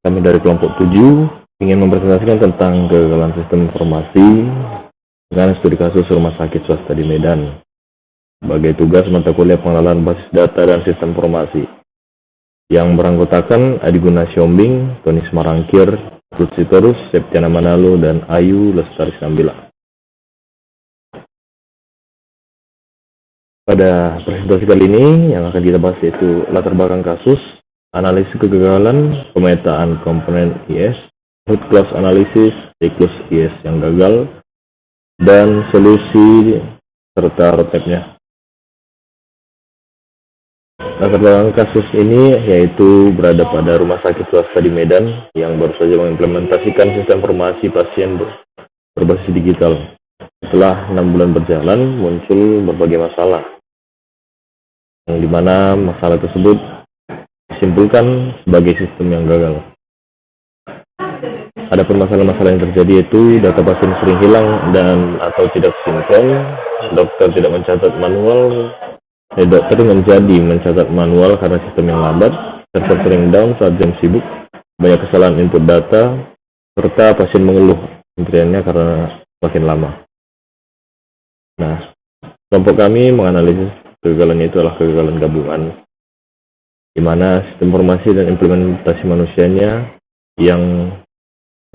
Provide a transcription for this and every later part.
Kami dari kelompok 7 ingin mempresentasikan tentang kegagalan sistem informasi dengan studi kasus rumah sakit swasta di Medan. Sebagai tugas mata kuliah pengenalan basis data dan sistem informasi yang beranggotakan Adi Guna Siombing, Tony Semarangkir, Ruth Sitorus, Septiana Manalo, dan Ayu Lestari Sambila. Pada presentasi kali ini yang akan kita bahas yaitu latar belakang kasus, analisis kegagalan, pemetaan komponen IS, root cause analysis, siklus IS yang gagal, dan solusi serta roadmap-nya. Latar belakang kasus ini yaitu berada pada rumah sakit swasta di Medan yang baru saja mengimplementasikan sistem informasi pasien berbasis digital. Setelah 6 bulan berjalan, muncul berbagai masalah, yang dimana masalah tersebut disimpulkan sebagai sistem yang gagal. Ada permasalahan-masalah yang terjadi yaitu data pasien sering hilang dan atau tidak sinkron, dokter menjadi mencatat manual karena sistem yang lambat, server sering down saat jam sibuk, banyak kesalahan input data, serta pasien mengeluh antriannya karena makin lama. Nah, kelompok kami menganalisis kegagalannya itu adalah kegagalan gabungan, di mana sistem informasi dan implementasi manusianya yang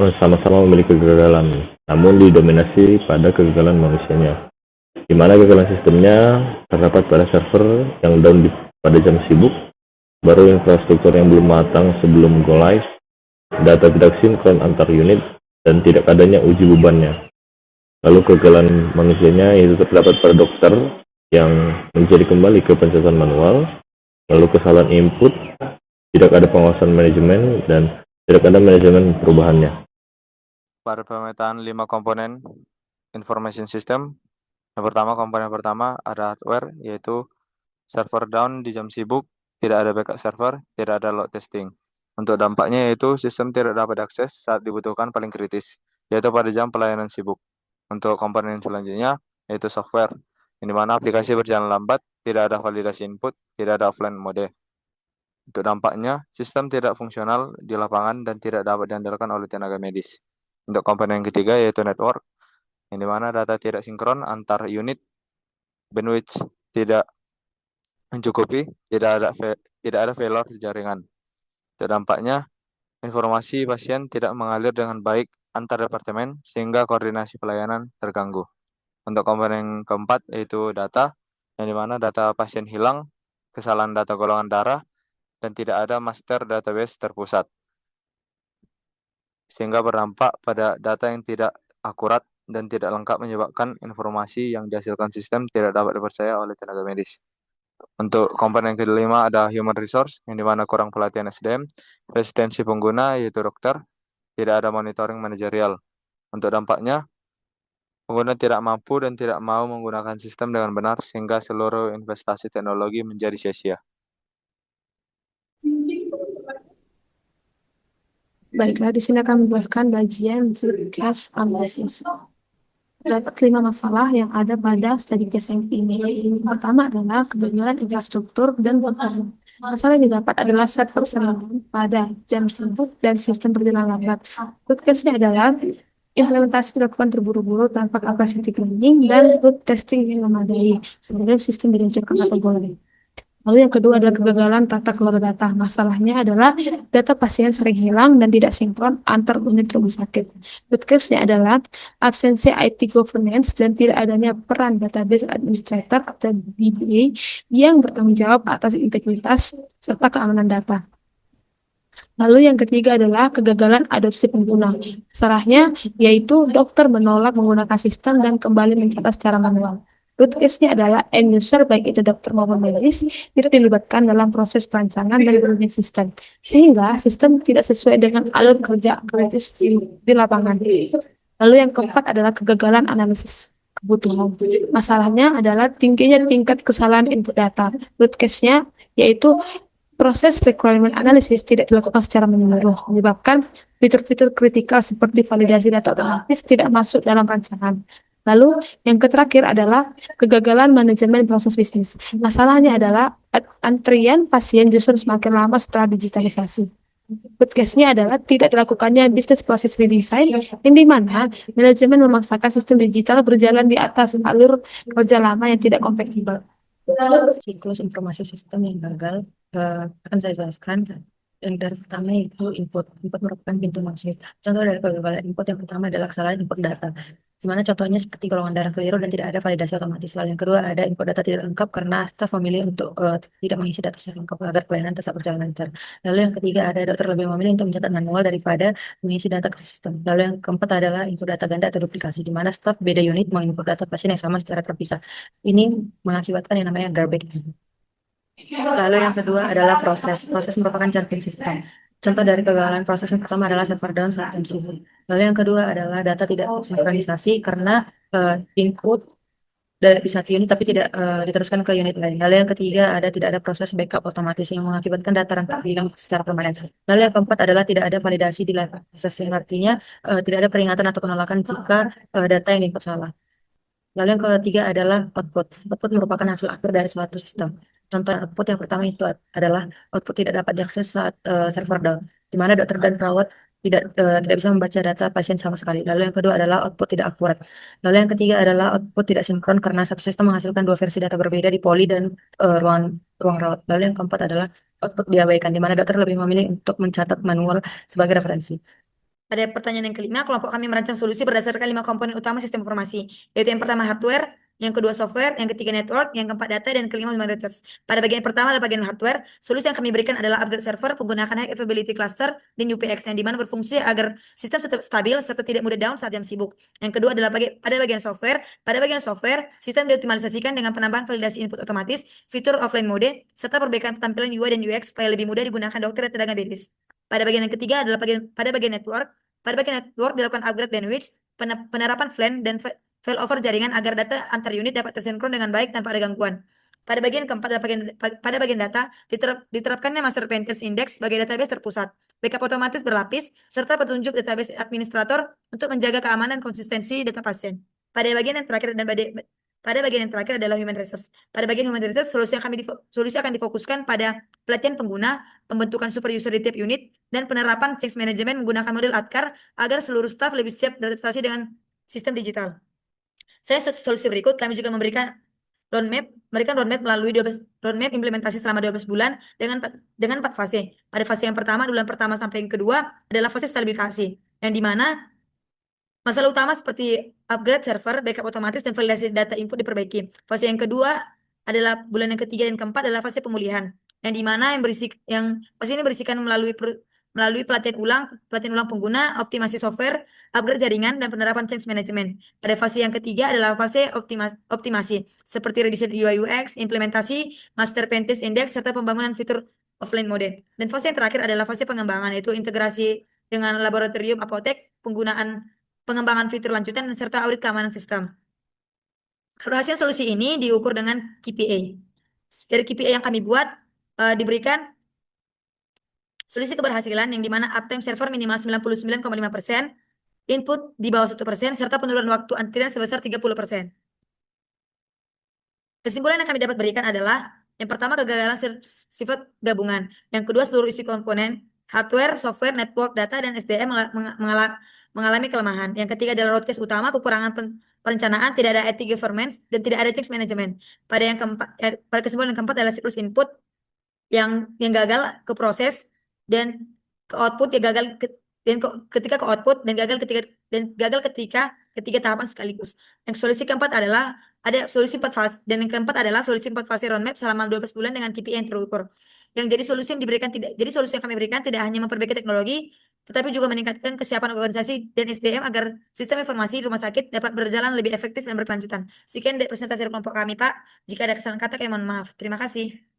sama-sama memiliki kegagalan, namun didominasi pada kegagalan manusianya, di mana kegagalan sistemnya terdapat pada server yang down pada jam sibuk, baru infrastruktur yang belum matang sebelum go live, data tidak sinkron antar unit, dan tidak adanya uji bebannya. Lalu kegagalan manusianya itu terdapat pada dokter yang menjadi kembali ke pencatatan manual, lalu kesalahan input, tidak ada pengawasan manajemen, dan tidak ada manajemen perubahannya. Pada pemetaan 5 komponen information system, yang pertama, komponen pertama ada hardware, yaitu server down di jam sibuk, tidak ada backup server, tidak ada load testing. Untuk dampaknya yaitu sistem tidak dapat akses saat dibutuhkan paling kritis, yaitu pada jam pelayanan sibuk. Untuk komponen selanjutnya yaitu software, di mana aplikasi berjalan lambat, tidak ada validasi input, tidak ada offline mode. Untuk dampaknya, sistem tidak fungsional di lapangan dan tidak dapat diandalkan oleh tenaga medis. Untuk komponen yang ketiga yaitu network, yang dimana data tidak sinkron antar unit, bandwidth tidak mencukupi, tidak ada failure di jaringan. Untuk dampaknya, informasi pasien tidak mengalir dengan baik antar departemen sehingga koordinasi pelayanan terganggu. Untuk komponen yang keempat yaitu data, yang dimana data pasien hilang, kesalahan data golongan darah, dan tidak ada master database terpusat, sehingga berdampak pada data yang tidak akurat dan tidak lengkap, menyebabkan informasi yang dihasilkan sistem tidak dapat dipercaya oleh tenaga medis. Untuk komponen yang kelima ada human resource, yang dimana kurang pelatihan SDM, resistensi pengguna yaitu dokter, tidak ada monitoring manajerial. Untuk dampaknya, pengguna tidak mampu dan tidak mau menggunakan sistem dengan benar sehingga seluruh investasi teknologi menjadi sia-sia. Baiklah, di sini akan menjelaskan bagian case analysis. Terdapat 5 masalah yang ada pada study case ini. Yang pertama adalah kegagalan infrastruktur dan pengenalan. Masalah yang didapat adalah server sering pada jam sibuk dan sistem berjalan lambat. Root case-nya adalah implementasi dilakukan terburu-buru tanpa capacity planning dan root testing yang memadai, sehingga sistem diluncurkan atau boleh. Lalu yang kedua adalah kegagalan tata kelola data. Masalahnya adalah data pasien sering hilang dan tidak sinkron antar unit rumah sakit. Root case-nya adalah absensi IT governance dan tidak adanya peran database administrator atau DBA yang bertanggung jawab atas integritas serta keamanan data. Lalu yang ketiga adalah kegagalan adopsi pengguna. Masalahnya yaitu dokter menolak menggunakan sistem dan kembali mencatat secara manual. Root case-nya adalah end user, baik itu dokter maupun medis, tidak dilibatkan dalam proses perancangan dan berbagai sistem, sehingga sistem tidak sesuai dengan alur kerja kritis di lapangan. Lalu yang keempat adalah kegagalan analisis kebutuhan. Masalahnya adalah tingginya tingkat kesalahan input data. Root case-nya yaitu proses requirement analysis tidak dilakukan secara menyeluruh, menyebabkan fitur-fitur kritikal seperti validasi data otomatis tidak masuk dalam rancangan. Lalu yang terakhir adalah kegagalan manajemen proses bisnis. Masalahnya adalah antrian pasien justru semakin lama setelah digitalisasi. Podcastnya adalah tidak dilakukannya business process redesign, yang dimana manajemen memaksakan sistem digital berjalan di atas alur kerja lama yang tidak kompatibel. Siklus informasi sistem yang gagal akan saya jelaskan. Yang dari pertama itu input. Input merupakan pintu masuk. Contoh dari kegagalan input yang pertama adalah kesalahan input data. Dimana contohnya seperti golongan darah keliru dan tidak ada validasi otomatis. Lalu yang kedua ada input data tidak lengkap karena staf memilih untuk tidak mengisi data secara lengkap agar pelayanan tetap berjalan lancar. Lalu yang ketiga ada dokter lebih memilih untuk mencatat manual daripada mengisi data ke sistem. Lalu yang keempat adalah input data ganda atau duplikasi, di mana staf beda unit menginput data pasien yang sama secara terpisah. Ini mengakibatkan yang namanya garbage. Lalu yang kedua adalah proses. Proses merupakan jantung sistem. Contoh dari kegagalan proses yang pertama adalah server down saat jam sibuk. Lalu yang kedua adalah data tidak tersinkronisasi karena input di satu unit tapi tidak diteruskan ke unit lain. Lalu yang ketiga ada tidak ada proses backup otomatis yang mengakibatkan data rentak hilang secara permanen. Lalu yang keempat adalah tidak ada validasi di level proses yang artinya tidak ada peringatan atau penolakan jika data yang diinput salah. Lalu yang ketiga adalah output. Output merupakan hasil akhir dari suatu sistem. Contoh output yang pertama itu adalah output tidak dapat diakses saat server down, di mana dokter dan perawat tidak bisa membaca data pasien sama sekali. Lalu yang kedua adalah output tidak akurat. Lalu yang ketiga adalah output tidak sinkron karena satu sistem menghasilkan dua versi data berbeda di poli dan ruang rawat. Lalu yang keempat adalah output diabaikan, di mana dokter lebih memilih untuk mencatat manual sebagai referensi. Pada pertanyaan yang kelima, kelompok kami merancang solusi berdasarkan 5 komponen utama sistem informasi, yaitu yang pertama hardware, yang kedua software, yang ketiga network, yang keempat data, dan kelima human resource. Pada bagian pertama adalah bagian hardware, solusi yang kami berikan adalah upgrade server, menggunakan high availability cluster, dan UPX, yang dimana berfungsi agar sistem tetap stabil serta tidak mudah down saat jam sibuk. Yang kedua adalah pada bagian software, sistem dioptimalisasikan dengan penambahan validasi input otomatis, fitur offline mode, serta perbaikan tampilan UI dan UX supaya lebih mudah digunakan dokter dan tenaga medis. Pada bagian yang ketiga adalah pada bagian network. Pada bagian network dilakukan upgrade bandwidth, penerapan VLAN dan failover jaringan agar data antar unit dapat tersinkron dengan baik tanpa ada gangguan. Pada bagian keempat adalah pada bagian data diterapkannya master pentest index sebagai database terpusat, backup otomatis berlapis, serta petunjuk database administrator untuk menjaga keamanan dan konsistensi data pasien. Pada bagian yang terakhir adalah human resource. Pada bagian human resource, solusi akan difokuskan pada pelatihan pengguna, pembentukan super user di tiap unit, dan penerapan change management menggunakan model ADKAR agar seluruh staf lebih siap beradaptasi dengan sistem digital. Solusi berikut, kami juga memberikan roadmap melalui roadmap implementasi selama 12 bulan dengan 4 fase. Pada fase yang pertama, bulan pertama sampai yang kedua adalah fase stabilisasi, yang dimana masalah utama seperti upgrade server, backup otomatis, dan validasi data input diperbaiki. Fase yang kedua adalah bulan yang ketiga dan keempat adalah fase pemulihan, yang dimana fase ini berisikan melalui pelatihan ulang pengguna, optimasi software, upgrade jaringan, dan penerapan change management. Pada fase yang ketiga adalah fase optimasi, seperti redesign UI UX, implementasi master pentest index, serta pembangunan fitur offline mode. Dan fase yang terakhir adalah fase pengembangan, yaitu integrasi dengan laboratorium apotek, pengembangan fitur lanjutan, serta audit keamanan sistem. Keberhasilan solusi ini diukur dengan KPI. Dari KPI yang kami buat, diberikan solusi keberhasilan yang dimana uptime server minimal 99,5%, input di bawah 1%, serta penurunan waktu antrian sebesar 30%. Kesimpulan yang kami dapat berikan adalah, yang pertama kegagalan sifat gabungan, yang kedua seluruh isi komponen, hardware, software, network, data, dan SDM mengalami kelemahan. Yang ketiga adalah root cause utama, kekurangan perencanaan, tidak ada IT governance, dan tidak ada change management. Pada kesimpulan yang keempat adalah siklus input yang gagal ke proses dan ke output yang gagal ketika ke output dan gagal ketika ketiga tahapan sekaligus. Yang solusi keempat adalah ada solusi 4 fase, dan yang keempat adalah solusi 4 fase roadmap selama 12 bulan dengan KPI yang terukur. Jadi solusi yang kami berikan tidak hanya memperbaiki teknologi, tetapi juga meningkatkan kesiapan organisasi dan SDM agar sistem informasi di rumah sakit dapat berjalan lebih efektif dan berkelanjutan. Sekian dari presentasi dari kelompok kami, Pak. Jika ada kesalahan kata, kami mohon maaf. Terima kasih.